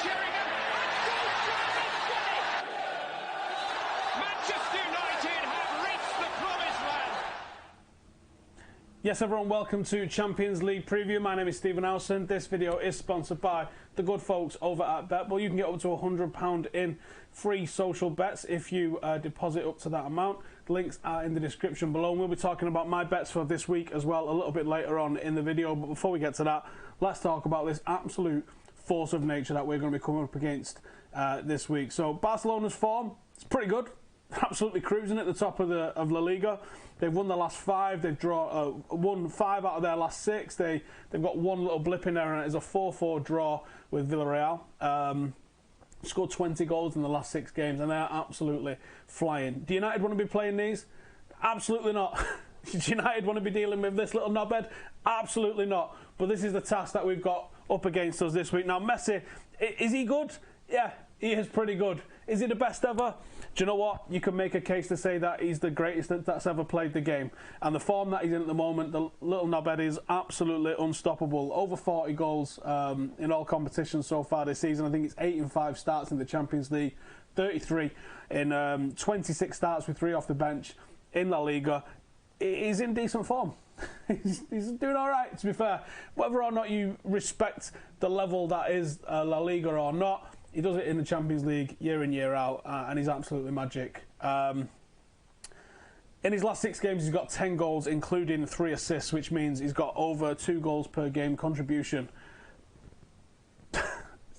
Sheringham, and Solskjaer has done it! Manchester United have reached the promised land. Yes, everyone, welcome to Champions League Preview. My name is Stephen Howson. This video is sponsored by the good folks over at BetBull. You can get up to £100 in free social bets if you deposit up to that amount. The links are in the description below. And we'll be talking about my bets for this week as well a little bit later on in the video. But before we get to that, let's talk about this absolute force of nature that we're going to be coming up against this week. So Barcelona's form, it's pretty good. Absolutely cruising at the top of La Liga. They've won the last 5. They've won 5 out of their last 6. They've got one little blip in there, and it is a 4-4 draw with Villarreal. Scored 20 goals in the last 6 games, and they are absolutely flying. Do United want to be playing these? Absolutely not. Does United want to be dealing with this little knobhead? Absolutely not. But this is the task that we've got up against us this week. Now, Messi, is he good? Yeah, he is pretty good. Is he the best ever? Do you know what? You can make a case to say that he's the greatest that's ever played the game. And the form that he's in at the moment, the little knobhead is absolutely unstoppable. Over 40 goals in all competitions so far this season. I think it's 8 in 5 starts in the Champions League, 33 in 26 starts with 3 off the bench in La Liga. He's in decent form. He's doing all right, to be fair. Whether or not you respect the level that is La Liga or not, he does it in the Champions League year in, year out, and he's absolutely magic. In his last 6 games, he's got 10 goals, including 3 assists, which means he's got over 2 goals per game contribution.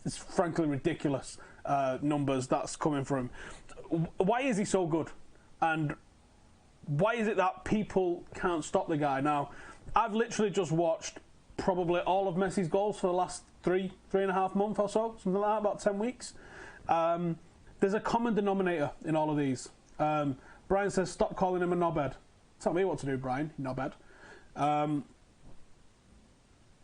It's frankly ridiculous numbers that's coming from him. Why is he so good? And why is it that people can't stop the guy? Now, I've literally just watched probably all of Messi's goals for the last 3.5 months or so, something like that, about 10 weeks. There's a common denominator in all of these. Brian says, stop calling him a knobhead. Tell me what to do, Brian, knobhead.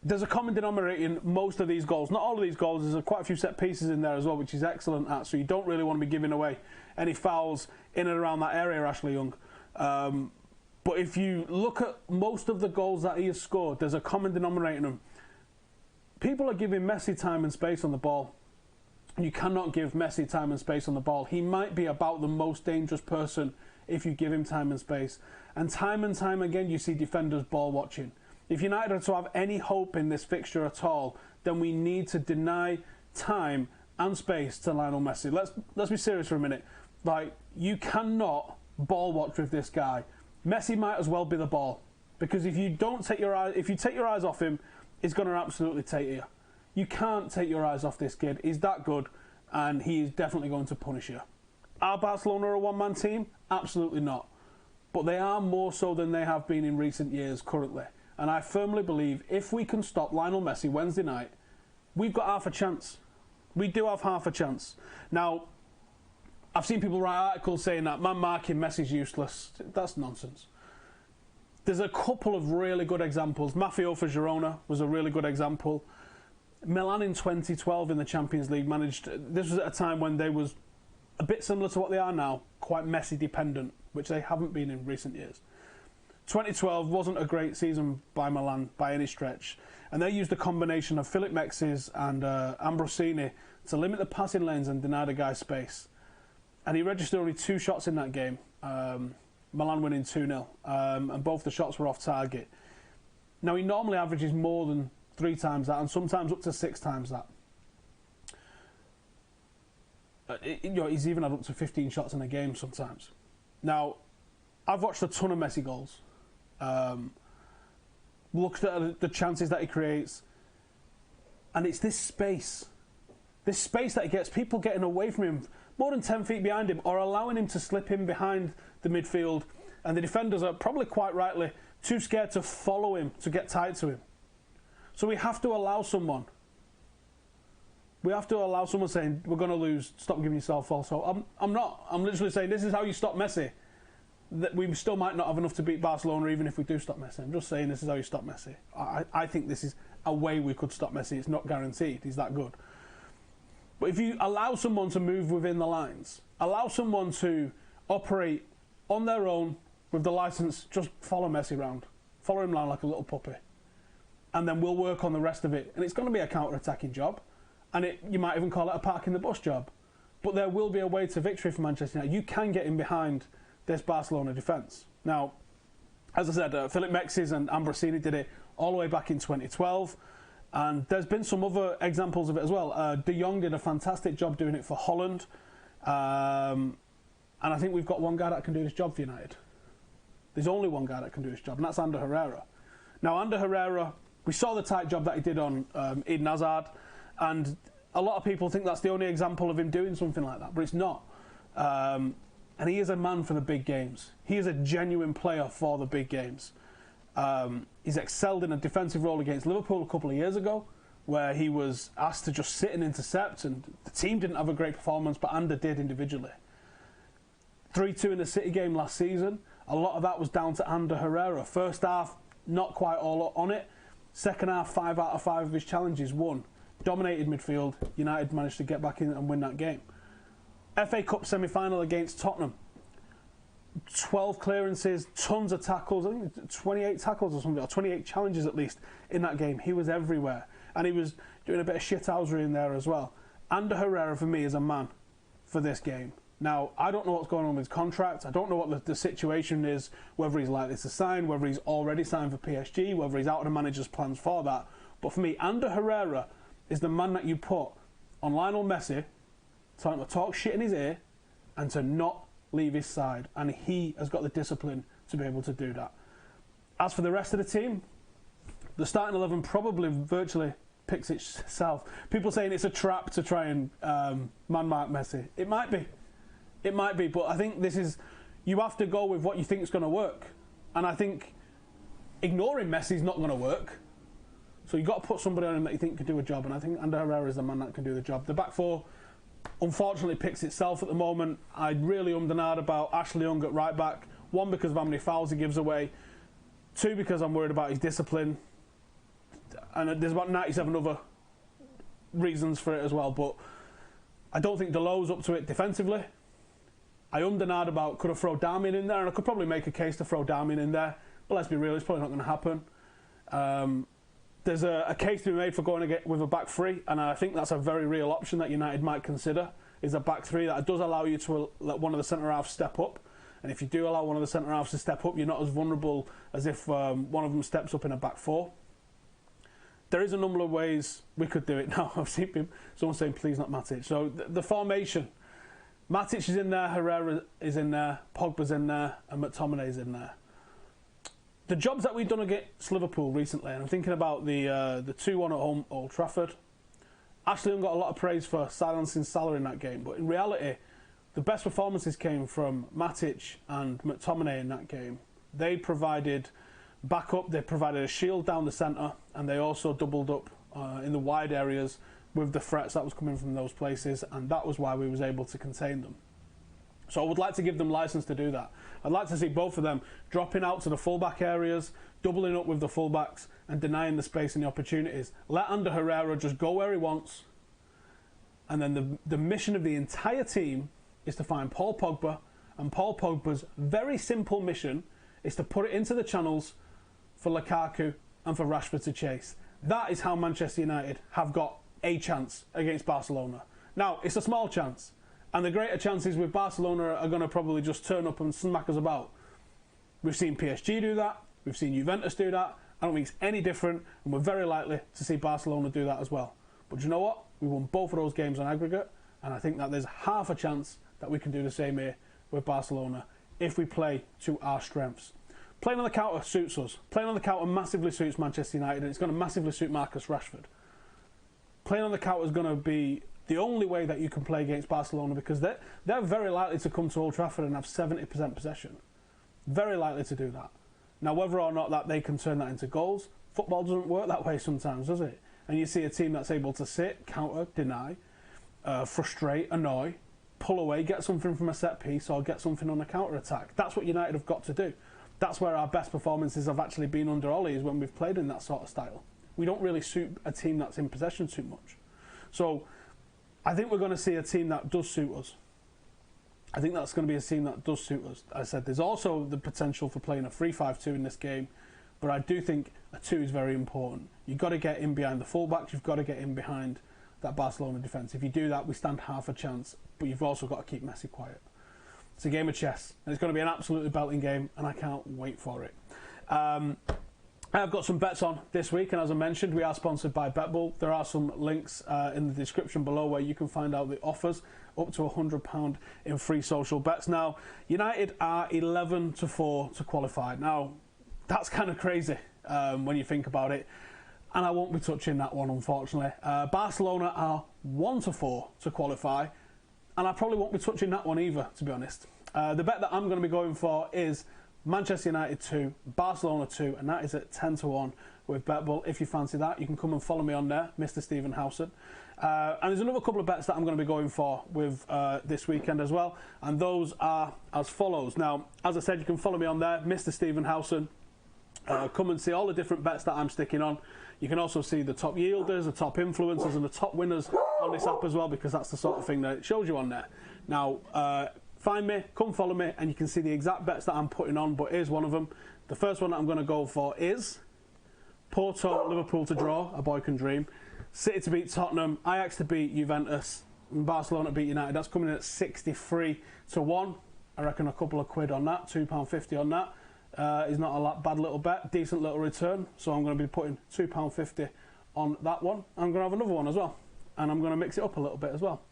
There's a common denominator in most of these goals. Not all of these goals. There's quite a few set pieces in there as well, which he's excellent at, so you don't really want to be giving away any fouls in and around that area, Ashley Young. But if you look at most of the goals that he has scored, there's a common denominator in them. People are giving Messi time and space on the ball. You cannot give Messi time and space on the ball. He might be about the most dangerous person if you give him time and space. And time again, you see defenders ball watching. If United are to have any hope in this fixture at all, then we need to deny time and space to Lionel Messi. Let's be serious for a minute. Like, you cannot ball watch with this guy. Messi might as well be the ball, because if you take your eyes off him, he's going to absolutely take you. You can't take your eyes off this kid. He's that good, and he is definitely going to punish you. Are Barcelona a one-man team? Absolutely not. But they are more so than they have been in recent years currently. And I firmly believe if we can stop Lionel Messi Wednesday night, we've got half a chance. We do have half a chance. Now, I've seen people write articles saying that man marking Messi's useless. That's nonsense. There's a couple of really good examples. Maffeo for Girona was a really good example. Milan in 2012 in the Champions League this was at a time when they was a bit similar to what they are now, quite Messi dependent, which they haven't been in recent years. 2012 wasn't a great season by Milan by any stretch, and they used a combination of Philip Mexis and Ambrosini to limit the passing lanes and deny the guy space. And he registered only 2 shots in that game, Milan winning 2-0, and both the shots were off target. Now, he normally averages more than 3 times that, and sometimes up to 6 times that. He's even had up to 15 shots in a game sometimes. Now, I've watched a ton of Messi goals. Looked at the chances that he creates, and it's this space that he gets, people getting away from him more than 10 feet behind him, or allowing him to slip in behind the midfield, and the defenders are probably quite rightly too scared to follow him, to get tight to him. So we have to allow someone. We have to allow someone saying, we're going to lose, stop giving yourself false hope. I'm not. I'm literally saying this is how you stop Messi. That we still might not have enough to beat Barcelona even if we do stop Messi. I'm just saying this is how you stop Messi. I think this is a way we could stop Messi. It's not guaranteed. He's that good. But if you allow someone to move within the lines, allow someone to operate on their own with the licence, just follow Messi around. Follow him around like a little puppy. And then we'll work on the rest of it. And it's going to be a counter-attacking job. and you might even call it a park in the bus job. But there will be a way to victory for Manchester United. You can get in behind this Barcelona defence. Now, as I said, Philip Mexes and Ambrosini did it all the way back in 2012. And there's been some other examples of it as well. De Jong did a fantastic job doing it for Holland. And I think we've got one guy that can do this job for United. There's only one guy that can do this job, and that's Ander Herrera. Now, Ander Herrera, we saw the tight job that he did on Eden Hazard, and a lot of people think that's the only example of him doing something like that, but it's not. And he is a man for the big games. He is a genuine player for the big games. He's excelled in a defensive role against Liverpool a couple of years ago, where he was asked to just sit and intercept, and the team didn't have a great performance, but Ander did individually. 3-2 in the City game last season. A lot of that was down to Ander Herrera. First half, not quite all on it. Second half, 5 out of 5 of his challenges won. Dominated midfield. United managed to get back in and win that game. FA Cup semi-final against Tottenham. 12 clearances, tons of tackles, I think 28 tackles or something, or 28 challenges at least in that game. He was everywhere. And he was doing a bit of shithousery in there as well. Ander Herrera, for me, is a man for this game. Now, I don't know what's going on with his contract. I don't know what the situation is, whether he's likely to sign, whether he's already signed for PSG, whether he's out of the manager's plans for that. But for me, Ander Herrera is the man that you put on Lionel Messi, telling him to talk shit in his ear and to not leave his side. And he has got the discipline to be able to do that. As for the rest of the team, the starting 11 probably virtually picks itself. People saying it's a trap to try and man-mark Messi. It might be. It might be, but I think this is... You have to go with what you think is going to work. And I think ignoring Messi is not going to work. So you've got to put somebody on him that you think can do a job. And I think Ander Herrera is the man that can do the job. The back four, unfortunately, picks itself at the moment. I'd really and ahed about Ashley Young at right back. 1, because of how many fouls he gives away. 2, because I'm worried about his discipline. And there's about 97 other reasons for it as well. But I don't think Deleu's up to it defensively. I and ahed about could I throw Darmian in there, and I could probably make a case to throw Darmian in there, but let's be real, it's probably not going to happen. There's a case to be made for going with a back three, and I think that's a very real option that United might consider, is a back three that does allow you to let one of the centre-halves step up, and if you do allow one of the centre-halves to step up, you're not as vulnerable as if one of them steps up in a back four. There is a number of ways we could do it now. I've seen someone saying, please not Matic. So the formation... Matic is in there, Herrera is in there, Pogba's in there, and McTominay's in there. The jobs that we've done against Liverpool recently, and I'm thinking about the 2-1 at home, Old Trafford. Ashley Young got a lot of praise for silencing Salah in that game, but in reality, the best performances came from Matic and McTominay in that game. They provided backup, they provided a shield down the centre, and they also doubled up in the wide areas with the threats that was coming from those places, and that was why we was able to contain them. So I would like to give them licence to do that. I'd like to see both of them dropping out to the fullback areas, doubling up with the fullbacks, and denying the space and the opportunities. Let Ander Herrera just go where he wants, and then the mission of the entire team is to find Paul Pogba, and Paul Pogba's very simple mission is to put it into the channels for Lukaku and for Rashford to chase. That is how Manchester United have got a chance against Barcelona. Now, it's a small chance, and the greater chances with Barcelona are going to probably just turn up and smack us about. We've seen PSG do that, we've seen Juventus do that. I don't think it's any different, and we're very likely to see Barcelona do that as well. But you know what? We won both of those games on aggregate, and I think that there's half a chance that we can do the same here with Barcelona if we play to our strengths. Playing on the counter suits us. Playing on the counter massively suits Manchester United, and it's going to massively suit Marcus Rashford. Playing on the counter is going to be the only way that you can play against Barcelona, because they're very likely to come to Old Trafford and have 70% possession. Very likely to do that. Now, whether or not that they can turn that into goals, football doesn't work that way sometimes, does it? And you see a team that's able to sit, counter, deny, frustrate, annoy, pull away, get something from a set piece, or get something on a counter attack. That's what United have got to do. That's where our best performances have actually been under Ole, is when we've played in that sort of style. We don't really suit a team that's in possession too much. So I think we're going to see a team that does suit us. I think that's going to be a team that does suit us. As I said, there's also the potential for playing a 3-5-2 in this game, but I do think a 2 is very important. You've got to get in behind the fullbacks, you've got to get in behind that Barcelona defence. If you do that, we stand half a chance, but you've also got to keep Messi quiet. It's a game of chess, and it's going to be an absolutely belting game, and I can't wait for it. I've got some bets on this week, and as I mentioned, we are sponsored by BetBull. There are some links in the description below where you can find out the offers, up to £100 in free social bets. Now, United are 11-4 to qualify. Now, that's kind of crazy when you think about it, and I won't be touching that one, unfortunately. Barcelona are 1-4 to qualify, and I probably won't be touching that one either, to be honest. The bet that I'm going to be going for is Manchester United 2, Barcelona 2, and that is at 10-1 with BetBull. If you fancy that, you can come and follow me on there, Mr. Stephen Howson. And there's another couple of bets that I'm going to be going for with this weekend as well, and those are as follows. Now, as I said, you can follow me on there, Mr. Stephen Howson. Come and see all the different bets that I'm sticking on. You can also see the top yielders, the top influencers, and the top winners on this app as well, because that's the sort of thing that it shows you on there. Now, find me, come follow me, and you can see the exact bets that I'm putting on, but here's one of them. The first one that I'm going to go for is Porto, Liverpool to draw, a boy can dream. City to beat Tottenham, Ajax to beat Juventus, and Barcelona to beat United. That's coming in at 63-1. I reckon a couple of quid on that, £2.50 on that. Is not a bad little bet, decent little return. So I'm going to be putting £2.50 on that one. I'm going to have another one as well, and I'm going to mix it up a little bit as well.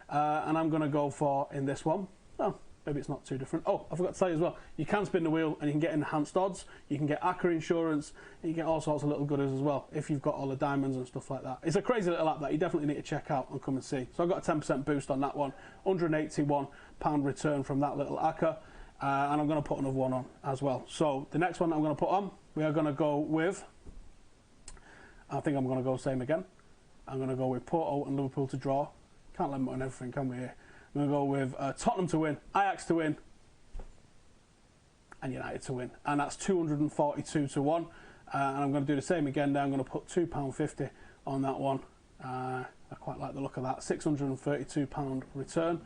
And I'm going to go for, in this one, oh, maybe it's not too different. Oh, I forgot to tell you as well, you can spin the wheel and you can get enhanced odds. You can get ACCA insurance, and you get all sorts of little goodies as well if you've got all the diamonds and stuff like that. It's a crazy little app that you definitely need to check out and come and see. So I've got a 10% boost on that one, £181 return from that little ACCA. And I'm going to put another one on as well. So the next one that I'm going to put on, we are going to go with, I think I'm going to go same again. I'm going to go with Porto and Liverpool to draw. Can't limit on everything, can we here? I'm going to go with Tottenham to win, Ajax to win, and United to win. And that's 242-1. And I'm going to do the same again there. I'm going to put £2.50 on that one. I quite like the look of that. £632 return.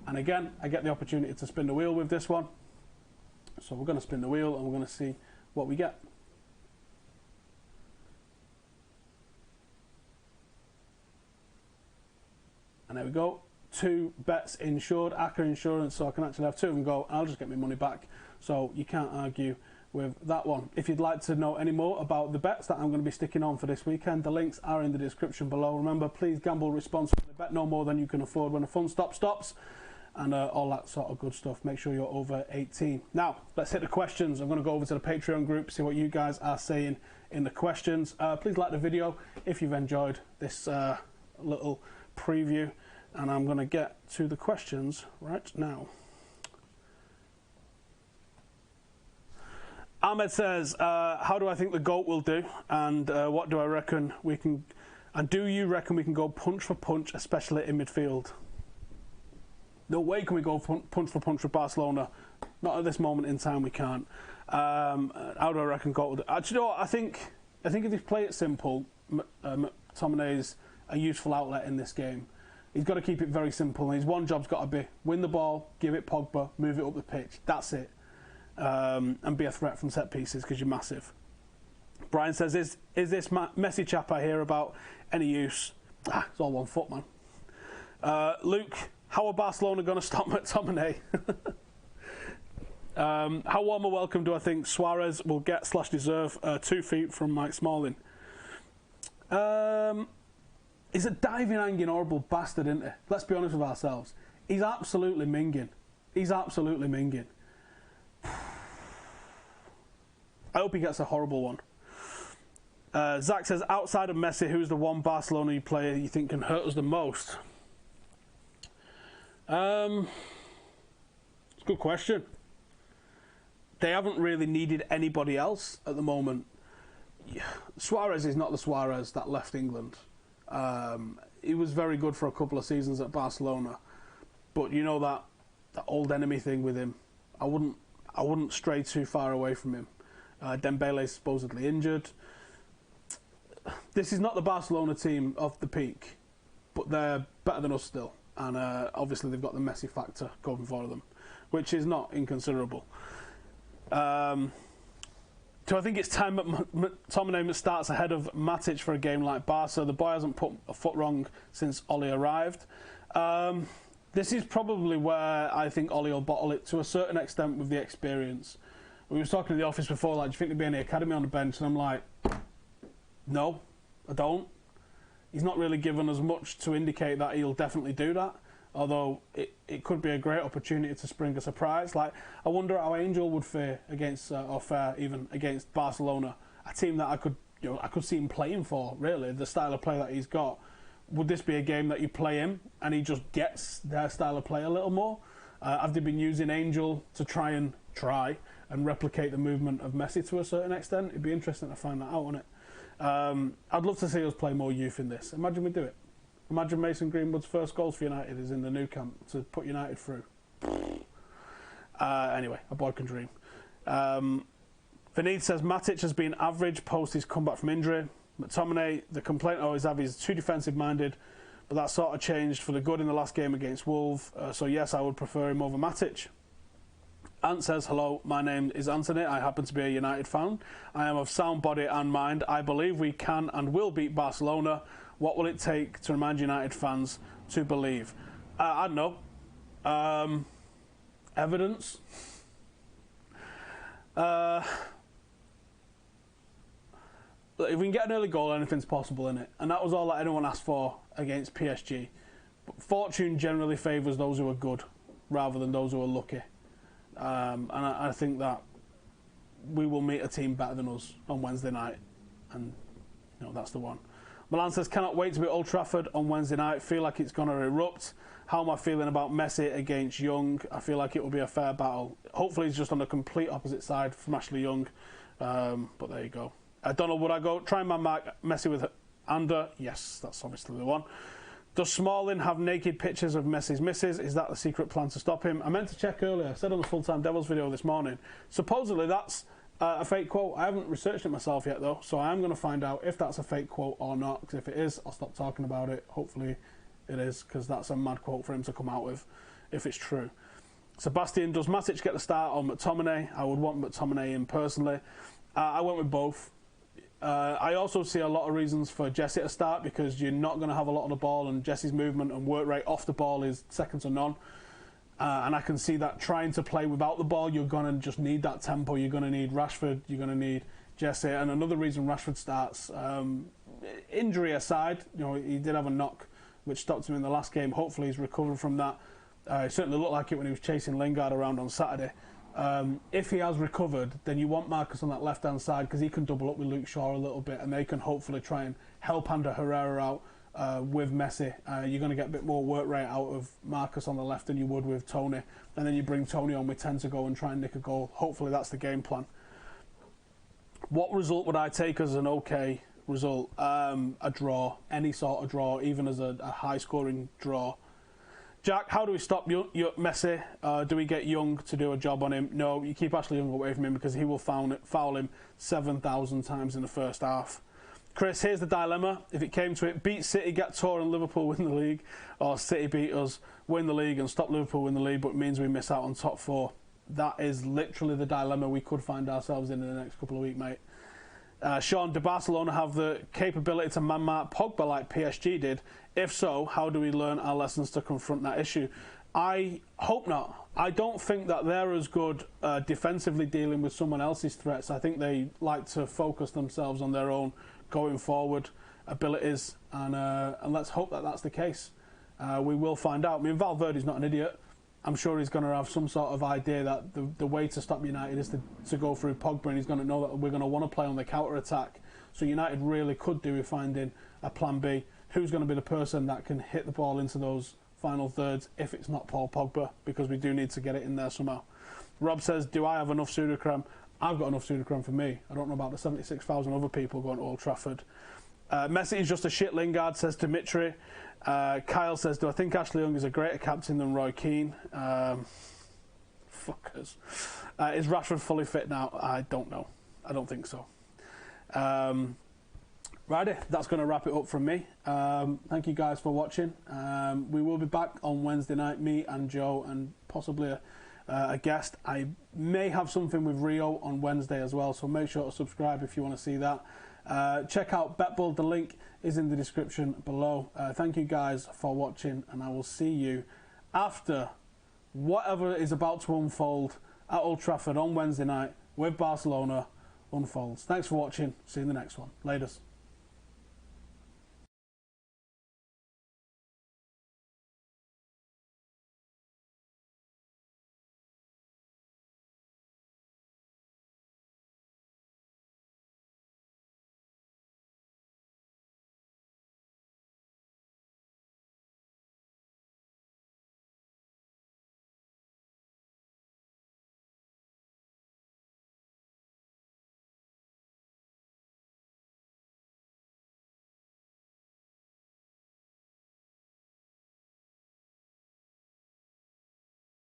And again, I get the opportunity to spin the wheel with this one. So we're going to spin the wheel and we're going to see what we get. And there we go. 2 bets insured, ACCA insurance, so I can actually have 2 of them go, and I'll just get my money back. So you can't argue with that one. If you'd like to know any more about the bets that I'm going to be sticking on for this weekend, the links are in the description below. Remember, please gamble responsibly. Bet no more than you can afford. When a fun stop stops. And all that sort of good stuff. Make sure you're over 18. Now, let's hit the questions. I'm going to go over to the Patreon group, see what you guys are saying in the questions. Please like the video if you've enjoyed this little preview. And I'm going to get to the questions right now. Ahmed says, how do I think the GOAT will do? And what do I reckon we can... And do you reckon we can go punch for punch, especially in midfield? No way can we go punch for punch with Barcelona. Not at this moment in time, we can't. How do I reckon GOAT will do? Actually, you know what? I think if they play it simple, McTominay's a useful outlet in this game. He's got to keep it very simple. And his one job's got to be win the ball, give it Pogba, move it up the pitch. That's it. And be a threat from set pieces because you're massive. Brian says, is this Messi chap I hear about any use? It's all 1 foot, man. Luke, how are Barcelona going to stop McTominay? How warm a welcome do I think Suarez will get / deserve 2 feet from Mike Smalling? He's a diving, hanging, horrible bastard, isn't he? Let's be honest with ourselves. He's absolutely minging. He's absolutely minging. I hope he gets a horrible one. Zach says, outside of Messi, who's the one Barcelona player you think can hurt us the most? It's a good question. They haven't really needed anybody else at the moment. Suarez is not the Suarez that left England. He was very good for a couple of seasons at Barcelona, but you know that old enemy thing with him. I wouldn't stray too far away from him. Dembele's supposedly injured. This is not the Barcelona team of the peak, but they're better than us still. And obviously they've got the Messi factor going for them, which is not inconsiderable. Do I think it's time that McTominay starts ahead of Matic for a game like Barca? The boy hasn't put a foot wrong since Ole arrived. This is probably where I think Ole will bottle it to a certain extent with the experience. We were talking in the office before, like, do you think there'd be any academy on the bench? And I'm like, no, I don't. He's not really given us much to indicate that he'll definitely do that. Although it could be a great opportunity to spring a surprise. Like, I wonder how Angel would fare against, or fare even against Barcelona, a team that I could see him playing for. Really, the style of play that he's got. Would this be a game that you play him and he just gets their style of play a little more? Have they been using Angel to try and replicate the movement of Messi to a certain extent? It'd be interesting to find that out, wouldn't it? I'd love to see us play more youth in this. Imagine we do it. Imagine Mason Greenwood's first goals for United is in the new camp to put United through. Anyway, a boy can dream. Vinith says Matic has been average post his comeback from injury. McTominay, the complaint I always have is too defensive-minded, but that sort of changed for the good in the last game against Wolves. So yes, I would prefer him over Matic. Ant says, hello, my name is Anthony. I happen to be a United fan. I am of sound body and mind. I believe we can and will beat Barcelona. What will it take to remind United fans to believe? I don't know. Evidence. If we can get an early goal, anything's possible in it. And that was all that anyone asked for against PSG. But fortune generally favours those who are good rather than those who are lucky. And I think that we will meet a team better than us on Wednesday night. And, that's the one. Milan says, cannot wait to be at Old Trafford on Wednesday night. Feel like it's going to erupt. How am I feeling about Messi against Young? I feel like it will be a fair battle. Hopefully he's just on the complete opposite side from Ashley Young. But there you go. Donald, would I go try and mark Messi with Ander? Yes, that's obviously the one. Does Smalling have naked pictures of Messi's misses? Is that the secret plan to stop him? I meant to check earlier. I said on the Full-Time Devils video this morning. Supposedly that's a fake quote. I haven't researched it myself yet, though, so I am going to find out if that's a fake quote or not, because if it is, I'll stop talking about it. Hopefully it is, because that's a mad quote for him to come out with, if it's true. Sebastian, does Matic get the start on McTominay? I would want McTominay in personally. I went with both. I also see a lot of reasons for Jesse to start, because you're not going to have a lot of the ball, and Jesse's movement and work rate off the ball is second to none. And I can see that trying to play without the ball, you're going to just need that tempo. You're going to need Rashford, you're going to need Jesse. And another reason Rashford starts, injury aside, he did have a knock which stopped him in the last game. Hopefully he's recovered from that. It certainly looked like it when he was chasing Lingard around on Saturday. If he has recovered, then you want Marcus on that left-hand side, because he can double up with Luke Shaw a little bit, and they can hopefully try and help Ander Herrera out with Messi. You're going to get a bit more work rate out of Marcus on the left than you would with Tony, and then you bring Tony on with 10 to go and try and nick a goal. Hopefully that's the game plan. What result would I take as an okay result? A draw, any sort of draw, even as a high-scoring draw. Jack, how do we stop Messi? Do we get Young to do a job on him? No, you keep Ashley Young away from him, because he will foul him 7,000 times in the first half. Chris, here's the dilemma. If it came to it, beat City, get Tour and Liverpool win the league, or City beat us, win the league and stop Liverpool win the league, but it means we miss out on top four. That is literally the dilemma we could find ourselves in the next couple of weeks, mate. Sean, do Barcelona have the capability to man-mark Pogba like PSG did? If so, how do we learn our lessons to confront that issue? I hope not. I don't think that they're as good defensively dealing with someone else's threats. I think they like to focus themselves on their own going forward abilities, and let's hope that that's the case. We will find out. I mean, Valverde's not an idiot. I'm sure he's going to have some sort of idea that the way to stop United is to go through Pogba, and he's going to know that we're going to want to play on the counter-attack. So United really could do with finding a plan B. Who's going to be the person that can hit the ball into those final thirds if it's not Paul Pogba, because we do need to get it in there somehow. Rob says, do I have enough Sudocrem? I've got enough Sudocrem for me. I don't know about the 76,000 other people going to Old Trafford. Messi is just a shit Lingard, says Dimitri. Kyle says, do I think Ashley Young is a greater captain than Roy Keane? Fuckers. Is Rashford fully fit now? I don't know. I don't think so. Righty, that's going to wrap it up from me. Thank you guys for watching. We will be back on Wednesday night, me and Joe, and possibly a guest. I may have something with Rio on Wednesday as well, so make sure to subscribe if you want to see that. Check out BetBull, the link is in the description below. Thank you guys for watching, and I will see you after whatever is about to unfold at Old Trafford on Wednesday night with Barcelona unfolds. Thanks for watching. See you in the next one. Laters.